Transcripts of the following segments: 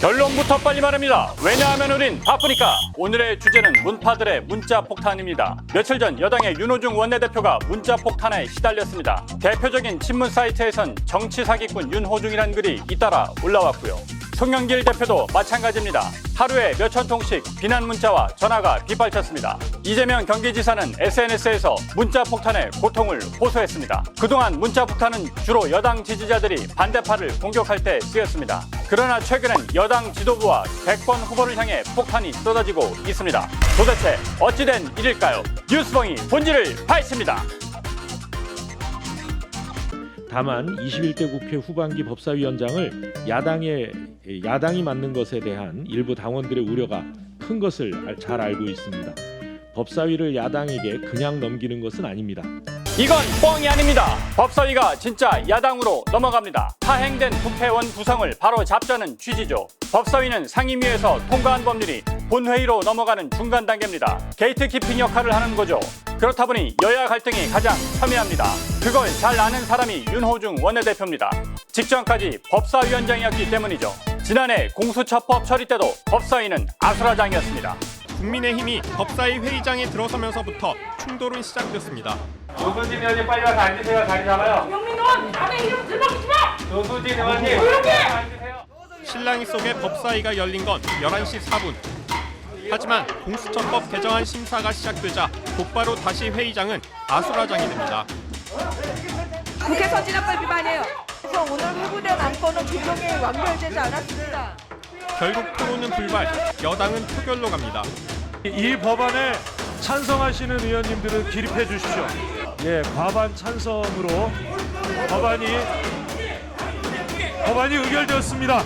결론부터 빨리 말합니다. 왜냐하면 우린 바쁘니까. 오늘의 주제는 문파들의 문자 폭탄입니다. 며칠 전 여당의 윤호중 원내대표가 문자 폭탄에 시달렸습니다. 대표적인 친문 사이트에선 정치 사기꾼 윤호중이란 글이 잇따라 올라왔고요. 송영길 대표도 마찬가지입니다. 하루에 몇천 통씩 비난 문자와 전화가 빗발쳤습니다. 이재명 경기지사는 SNS에서 문자 폭탄의 고통을 호소했습니다. 그동안 문자 폭탄은 주로 여당 지지자들이 반대파를 공격할 때 쓰였습니다. 그러나 최근엔 여당 지도부와 대권 후보를 향해 폭탄이 쏟아지고 있습니다. 도대체 어찌된 일일까요? 뉴스봉이 본질을 파헤칩니다. 다만 21대 국회 후반기 법사위원장을 야당이 맡는 것에 대한 일부 당원들의 우려가 큰 것을 잘 알고 있습니다. 법사위를 야당에게 그냥 넘기는 것은 아닙니다. 이건 뻥이 아닙니다. 법사위가 진짜 야당으로 넘어갑니다. 파행된 국회의원 구성을 바로 잡자는 취지죠. 법사위는 상임위에서 통과한 법률이 본회의로 넘어가는 중간 단계입니다. 게이트키핑 역할을 하는 거죠. 그렇다 보니 여야 갈등이 가장 첨예합니다. 그걸 잘 아는 사람이 윤호중 원내대표입니다. 직전까지 법사위원장이었기 때문이죠. 지난해 공수처법 처리 때도 법사위는 아수라장이었습니다. 국민의힘이 법사위 회의장에 들어서면서부터 충돌은 시작됐습니다. 조수진 의원님 빨리 와서 앉으세요. 자리 잡아요. 영민 의원 남의 이름 들먹이지 마! 조수진 의원님 조용히 해! 앉으세요. 실랑이 속에 법사위가 열린 건 11시 4분. 하지만 공수처법 개정안 심사가 시작되자 곧바로 다시 회의장은 아수라장이 됩니다. 국회 선진화법 위반이에요. 그래서 오늘 회부된 안건은 조정에 완결되지 않았습니다. 결국 토론은 불발, 여당은 표결로 갑니다. 이 법안에 찬성하시는 의원님들은 기립해 주십시오. 과반 찬성으로 법안이 의결되었습니다.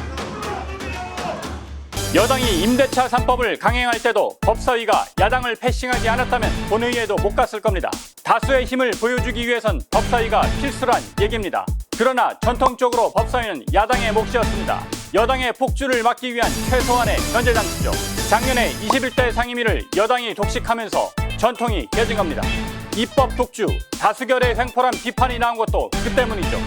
여당이 임대차 3법을 강행할 때도 법사위가 야당을 패싱하지 않았다면 본회의에도 못 갔을 겁니다. 다수의 힘을 보여주기 위해선 법사위가 필수란 얘기입니다. 그러나 전통적으로 법사위는 야당의 몫이었습니다. 여당의 폭주를 막기 위한 최소한의 견제장치죠. 작년에 21대 상임위를 여당이 독식하면서 전통이 깨진 겁니다. 입법 독주, 다수결의 횡포란 비판이 나온 것도 그 때문이죠.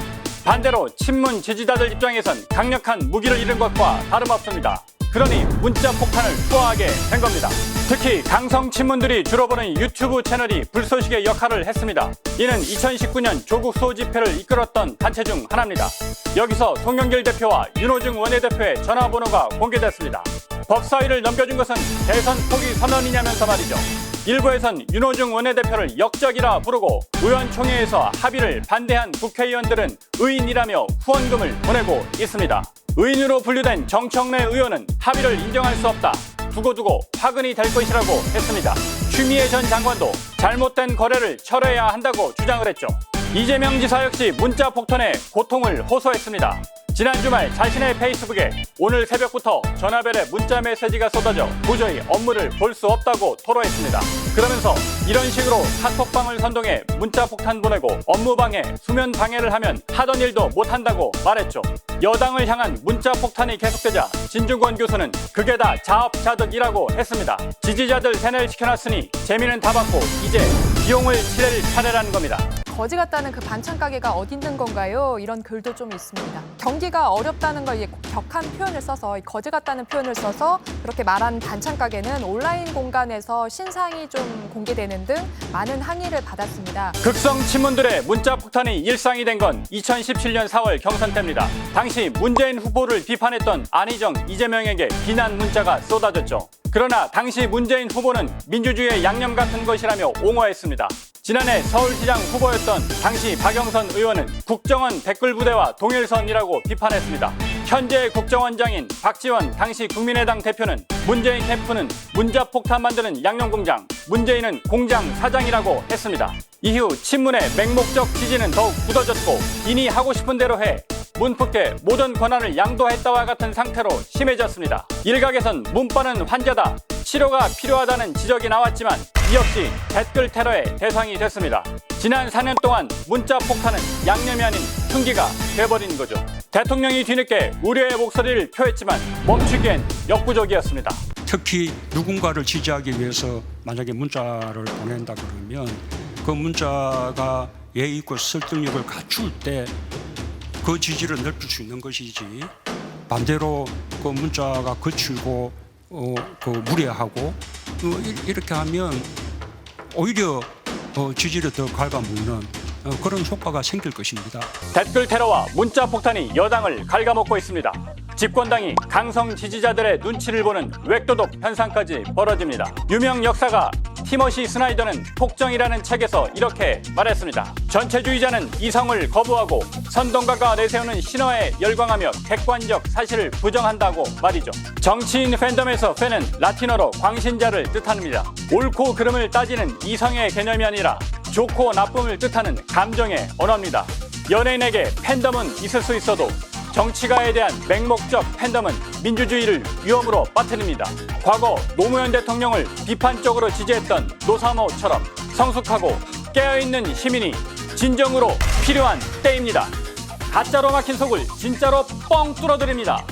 반대로 친문 지지자들 입장에선 강력한 무기를 잃은 것과 다름없습니다. 그러니 문자 폭탄을 투하하게 된 겁니다. 특히 강성 친문들이 주로 보는 유튜브 채널이 불쏘시개 역할을 했습니다. 이는 2019년 조국 수호 집회를 이끌었던 단체 중 하나입니다. 여기서 송영길 대표와 윤호중 원내대표의 전화번호가 공개됐습니다. 법사위를 넘겨준 것은 대선 포기 선언이냐면서 말이죠. 일부에선 윤호중 원내대표를 역적이라 부르고 의원총회에서 합의를 반대한 국회의원들은 의인이라며 후원금을 보내고 있습니다. 의인으로 분류된 정청래 의원은 합의를 인정할 수 없다. 두고두고 화근이 될 것이라고 했습니다. 추미애 전 장관도 잘못된 거래를 철회해야 한다고 주장을 했죠. 이재명 지사 역시 문자 폭탄에 고통을 호소했습니다. 지난 주말 자신의 페이스북에 오늘 새벽부터 전화벨에 문자 메시지가 쏟아져 도저히 업무를 볼 수 없다고 토로했습니다. 그러면서 이런 식으로 카톡방을 선동해 문자 폭탄 보내고 업무방해, 수면 방해를 하면 하던 일도 못한다고 말했죠. 여당을 향한 문자 폭탄이 계속되자 진중권 교수는 그게 다 자업자득이라고 했습니다. 지지자들 세뇌를 시켜놨으니 재미는 다 받고 이제 비용을 치를 차례라는 겁니다. 거지 같다는 그 반찬 가게가 어디 있는 건가요? 이런 글도 좀 있습니다. 경기가 어렵다는 걸 격한 표현을 써서 거지 같다는 표현을 써서 그렇게 말한 반찬 가게는 온라인 공간에서 신상이 좀 공개되는 등 많은 항의를 받았습니다. 극성 친문들의 문자 폭탄이 일상이 된 건 2017년 4월 경선 때입니다. 당시 문재인 후보를 비판했던 안희정, 이재명에게 비난 문자가 쏟아졌죠. 그러나 당시 문재인 후보는 민주주의의 양념 같은 것이라며 옹호했습니다. 지난해 서울시장 후보였던 당시 박영선 의원은 국정원 댓글부대와 동일선이라고 비판했습니다. 현재 국정원장인 박지원 당시 국민의당 대표는 문재인 캠프는 문자폭탄 만드는 양념공장, 문재인은 공장 사장이라고 했습니다. 이후 친문의 맹목적 지지는 더욱 굳어졌고 이니 하고 싶은 대로 해, 문프께 모든 권한을 양도했다와 같은 상태로 심해졌습니다. 일각에선 문파는 환자다, 치료가 필요하다는 지적이 나왔지만 이 역시 댓글 테러의 대상이 됐습니다. 지난 4년 동안 문자 폭탄은 양념이 아닌 흉기가 돼버린 거죠. 대통령이 뒤늦게 우려의 목소리를 표했지만 멈추기엔 역부족이었습니다. 특히 누군가를 지지하기 위해서 만약에 문자를 보낸다 그러면 그 문자가 예의 있고 설득력을 갖출 때 그 지지를 넓힐 수 있는 것이지 반대로 그 문자가 거칠고 그 무례하고 이렇게 하면 오히려 지지를 더 갉아먹는 그런 효과가 생길 것입니다. 댓글 테러와 문자 폭탄이 여당을 갉아먹고 있습니다. 집권당이 강성 지지자들의 눈치를 보는 웩도독 현상까지 벌어집니다. 유명 역사가 티머시 스나이더는 폭정이라는 책에서 이렇게 말했습니다. 전체주의자는 이성을 거부하고 선동가가 내세우는 신화에 열광하며 객관적 사실을 부정한다고 말이죠. 정치인 팬덤에서 팬은 라틴어로 광신자를 뜻합니다. 옳고 그름을 따지는 이성의 개념이 아니라 좋고 나쁨을 뜻하는 감정의 언어입니다. 연예인에게 팬덤은 있을 수 있어도 정치가에 대한 맹목적 팬덤은 민주주의를 위험으로 빠뜨립니다. 과거 노무현 대통령을 비판적으로 지지했던 노사모처럼 성숙하고 깨어있는 시민이 진정으로 필요한 때입니다. 가짜로 막힌 속을 진짜로 뻥 뚫어드립니다.